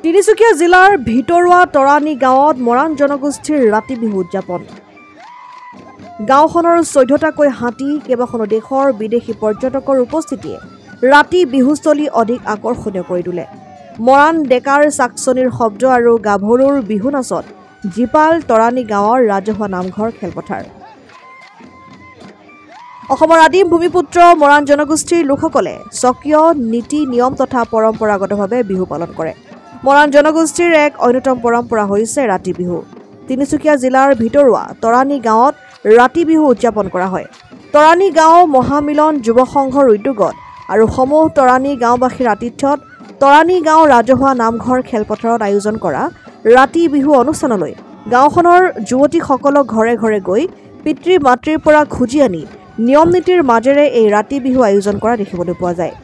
তিনিচুকীয়া জিলাৰ ভিতৰুৱা তৰাণী গাঁৱত মৰাণ জনগোষ্ঠীৰ ৰাতি বিহু উদযাপন। গাঁওখনৰ 14টাকৈ হাতী কেইবাখনো দেশৰ বিদেশী পৰ্যটকৰ উপস্থিতিয়ে ৰাতি বিহুস্থলী অধিক আকৰ্ষণীয় কৰি তোলে। মৰাণ ডেকাৰ চাকচনিৰ শব্দ আৰু গাভৰুৰ বিহু নাচত জিপাল তৰাণী গাঁৱৰ ৰাজহুৱা নামঘৰ খেলপথাৰ। অসমৰ আদিম ভূমিপুত্ৰ মৰাণ জনগোষ্ঠীৰ লোকসকলে স্বকীয় নীতি নিয়ম তথা পৰম্পৰাগতভাৱে বিহু পালন কৰে। মৰাণ জনগোষ্ঠীৰ এক অন্যতম পৰম্পৰা হৈছে ৰাতি বিহু। তিনিচুকীয়া জিলাৰ ভিতৰুৱা তৰাণী গাঁৱত ৰাতি বিহু উদযাপন কৰা হয়। তৰাণী গাঁও মহামিলন যুৱ সংঘৰ উদ্যোগত আৰু সমূহ তৰাণী গাঁওবাসীৰ আতিথ্যত তৰাণী গাঁও ৰাজহুৱা নামঘৰ খেলপথাৰত আয়োজন কৰা ৰাতি বিহু অনুষ্ঠানলৈ গাঁওখনৰ যুৱতীসকলক ঘৰে ঘৰে গৈ পিতৃ মাতৃৰ পৰা খুজি আনি নিয়ম নীতিৰ মাজেৰে এই ৰাতি বিহু আয়োজন কৰা দেখিবলৈ পোৱা যায়।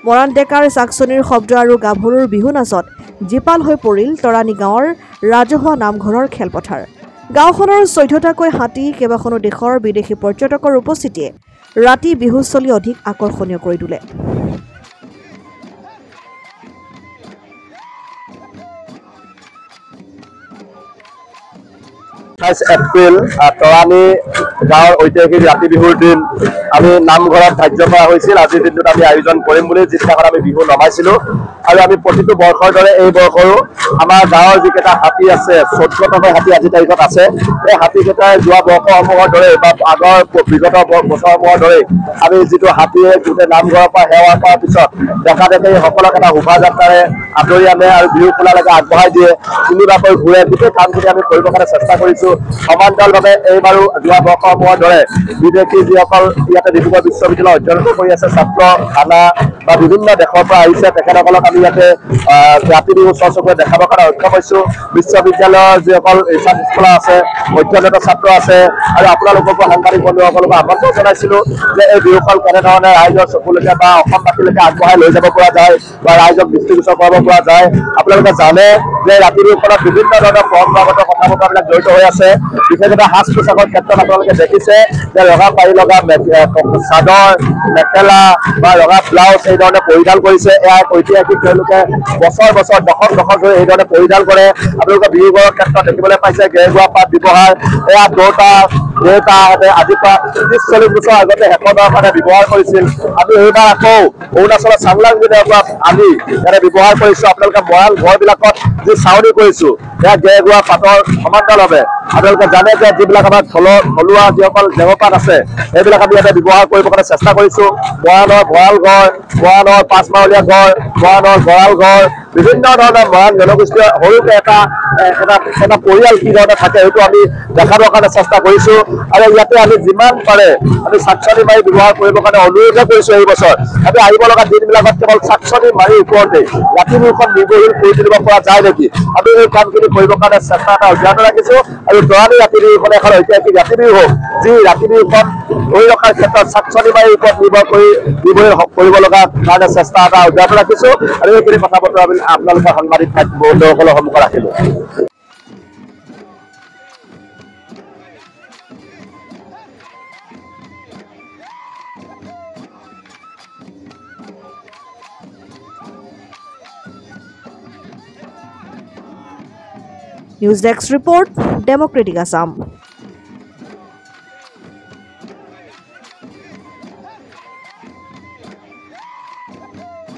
মৰাণ ডেকাৰ চাকচনিৰ শব্দ আৰু গাভৰুৰ বিহু নাচত জীপাল হৈ পৰিল তৰাণী গাঁৱৰ ৰাজহুৱা নামঘৰৰ খেলপথাৰ। গাঁওখনৰ 14টাকৈ হাতী কেইবাখনো দেশৰ বিদেশী পৰ্যটকৰ উপস্থিতিয়ে ৰাতি বিহুস্থলী অধিক আকৰ্ষণীয় কৰি তোলে। 28 এপ্ৰিল তৰাণী গাঁৱৰ ঐতিহাসিক ৰাতি বিহুৰ দিন আমি নামঘৰত ধাৰ্য কৰা হৈছিল। আজিৰ দিনটোত আমি আয়োজন কৰিম বুলি যিদিনাখন আমি বিহু নমাইছিলোঁ আৰু আমি প্ৰতিটো বৰ্ষৰ দৰে এই বৰ্ষৰো আমাৰ গাঁৱৰ যিকেইটা হাতী আছে 14টাকৈ হাতী আজিৰ তাৰিখত আছে। এই হাতীকেইটাই যোৱা বৰ্ষসমূহৰ দৰে বা আগৰ বিগত বছৰসমূহৰ দৰে আমি যিটো হাতীয়ে গোটেই নামঘৰৰ পৰা সেৱা কৰাৰ পিছত দেখা দেখি সকলক এটা শোভাযাত্ৰাৰে আদৰি আনে আৰু বিহু খোলালৈকে আগবঢ়াই দিয়ে, তিনিবাৰকৈ ঘূৰে। গোটেই কামখিনি আমি কৰিবৰ কাৰণে চেষ্টা কৰিছোঁ। সমান্তৰালভাৱে এইবাৰো যোৱা বৰ্ষসমূহৰ দৰে বিদেশী যিসকল ইয়াতে ডিব্ৰুগড় বিশ্ববিদ্যালয় অধ্যয়ন কৰি আছে ছাত্ৰ, খানা বা বিভিন্ন দেশৰ পৰা আহিছে, তেখেতসকলক আমি ইয়াতে ৰাতি বিহু চকুৰে দেখাবৰ কাৰণে সক্ষম হৈছোঁ। বিশ্ববিদ্যালয়ৰ যিসকল ৰিচাৰ্চ স্কলাৰ আছে, অধ্যয়নৰত ছাত্ৰ আছে আৰু আপোনালোককো সাংবাদিক বন্ধুসকলকো আমন্ত্ৰণ জনাইছিলোঁ যে এই বিহুখন কেনেধৰণে ৰাইজৰ চকুলৈকে বা অসমবাসীলৈকে আগবঢ়াই লৈ যাব পৰা যায় বা ৰাইজক দৃষ্টিগোচৰ কৰাব পৰা যায়। আপোনালোকে জানে যে ৰাতি বিহুখনত বিভিন্ন ধৰণৰ পৰম্পৰাগত কথা বতৰাবিলাক জড়িত হৈ আছে। বিশেষকৈ সাজ পোছাকৰ ক্ষেত্ৰত আপোনালোকে দেখিছে যে ৰঙা পাৰি লগা চাদৰ, মেখেলা বা ৰঙা ব্লাউজ এইধৰণে পৰিধান কৰিছে। এয়া এক ঐতিহাসিক, তেওঁলোকে বছৰ বছৰ দশক দশক ধৰি এইধৰণে পৰিধান কৰে। আপোনালোকে বিহুবোৰৰ ক্ষেত্ৰত দেখিবলৈ পাইছে গেৰুৱা পাত ব্যৱহাৰ। এয়া দেউতাহঁতে আজিৰ পৰা 30-40 বছৰ আগতে হেকনৰ কাৰণে ব্যৱহাৰ কৰিছিল। আমি এইবাৰ আকৌ অৰুণাচলৰ চাংলাং জিলাৰ পৰা আনি ইয়াতে ব্যৱহাৰ কৰিছোঁ। আপোনালোকে মৰাণ ঘৰবিলাকত যি চাউনি কৰিছোঁ এয়া গেৰুৱা পাতৰ সমান্তৰালভাৱে আপোনালোকে জানে যে যিবিলাক আমাৰ থলুৱা যিসকল দেৱপাত আছে সেইবিলাক আমি ইয়াতে ব্যৱহাৰ কৰিবৰ কাৰণে চেষ্টা কৰিছোঁ। মৰাণৰ ভঁৰাল ঘৰ, মৰাণৰ পাঁচমাহলীয়া ঘৰ, মৰাণৰ গঁৰাল ঘৰ, বিভিন্ন ধৰণৰ মৰাণ জনগোষ্ঠীয় সৰুকে এটা পৰিয়াল কি ধৰণে থাকে সেইটো আমি দেখাবৰ কাৰণে চেষ্টা কৰিছোঁ। আৰু ইয়াতে আমি যিমান পাৰে আমি চাকচনি মাৰি ব্যৱহাৰ কৰিবৰ কাৰণে অনুৰোধ কৰিছোঁ। এই বছৰ আমি আহিব লগা দিনবিলাকত কেৱল চাকচনি মাৰি ওপৰতে ৰাতি বিহুখন নিৰ্ভৰশীল কৰি তুলিব পৰা যায় নেকি, আমি এই কামখিনি কৰিবৰ কাৰণে চেষ্টা এটা অব্যাহত ৰাখিছোঁ। আৰু তৰাণী ৰাতি বিহুখন এখন ঐতিহাসিক ৰাতি বিহু হওক, যি ৰাতি বিহুখন ধৰি ৰখাৰ ক্ষেত্ৰত চাকচনি মাৰিৰ ওপৰত নিৰ্ভৰ কৰি কৰিব লগা কাৰণে চেষ্টা এটা অব্যাহত ৰাখিছোঁ। আৰু এইখিনি কথা বতৰা আপোনালোকৰ সাংবাদিক বন্ধুসকলৰ সন্মুখত ৰাখিলোঁ। News desk report, democratic Assam.